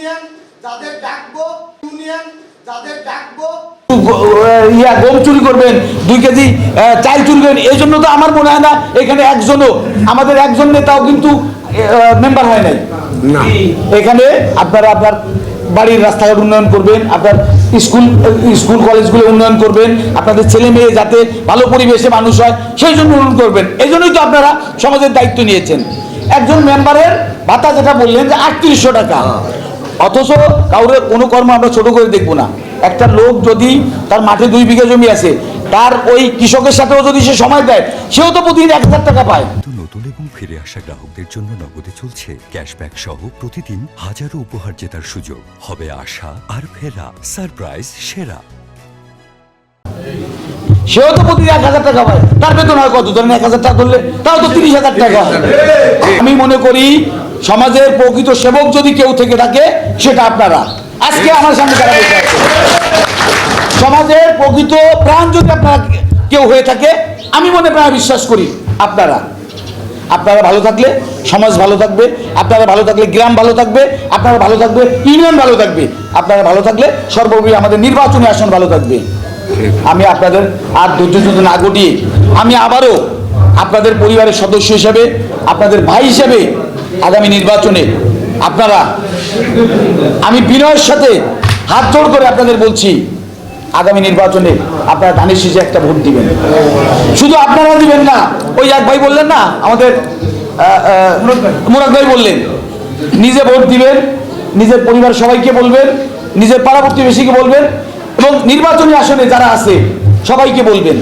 Union যাদের ডাকবো গম চুরি করবেন, 2 কেজি চাল চুরি করবেন, এই জন্য তো আমার মনে হয় না এখানে আমাদের একজন নেতাও কিন্তু মেম্বার হয় নাই। এখানে আপনারা আপনার বাড়ির রাস্তাঘাট উন্নয়ন করবেন, আপনার স্কুল কলেজগুলো উন্নয়ন করবেন, আপনাদের ছেলে মেয়ে যাতে ভালো পরিবেশে মানুষ হয় সেই জন্য উন্নয়ন করবেন। এই জন্যই তো আপনারা সমাজের দায়িত্ব নিয়েছেন। একজন মেম্বারের ভাতা যেটা বললেন যে 3800 টাকা, অথচ কাউরে কোনো কর্ম আমরা ছোট করে দেখবো না। একটা লোক যদি তার মাঠে 2 বিঘা জমি আছে, তার ওই কৃষকের সাথেও যদি সে সময় দেয়, সেও তো প্রতিদিন 1000 টাকা পায়। নতুন এবং ফিরে আসা গ্রাহকদের জন্য নগদে চলছে ক্যাশব্যাক সহ প্রতিদিন হাজারো উপহার জেতার সুযোগ। হবে আশা আর ফেরা, সারপ্রাইজ সেরা। সেও তো প্রতিদিন 1000 টাকা পায়, তার বেতন হয় কত? ধরেন 1000 টাকা ধরলে তাও তো 30,000 টাকা। আমি মনে করি সমাজের প্রকৃত সেবক যদি কেউ থেকে থাকে সেটা আপনারা। আজকে আমার সামনে যারা বসে আছে, সমাজের প্রকৃত প্রাণ যদি আপনারা কেউ হয়ে থাকে, আমি মনে প্রায় বিশ্বাস করি আপনারা ভালো থাকলে সমাজ ভালো থাকবে, আপনারা ভালো থাকলে গ্রাম ভালো থাকবে, আপনারা ভালো থাকবে ইউনিয়ন ভালো থাকবে, আপনারা ভালো থাকলে সর্বোপরি আমাদের নির্বাচনী আসন ভালো থাকবে। আমি আপনাদের আর ধৈর্য না ঘটিয়ে আমি আবারও আপনাদের পরিবারের সদস্য হিসেবে, আপনাদের ভাই হিসেবে আগামী নির্বাচনে আপনারা, আমি বিনয়ের সাথে হাত জোড় করে আপনাদের বলছি, আগামী নির্বাচনে আপনারা ধানের শীষে একটা ভোট দিবেন। শুধু আপনারা দিবেন না, ওই এক ভাই বললেন না, আমাদের মুরাদ ভাই বললেন, নিজে ভোট দিবেন, নিজের পরিবার সবাইকে বলবেন, নিজের পাড়া প্রতিবেশীকে বলবেন, এবং নির্বাচনী আসনে যারা আছে সবাইকে বলবেন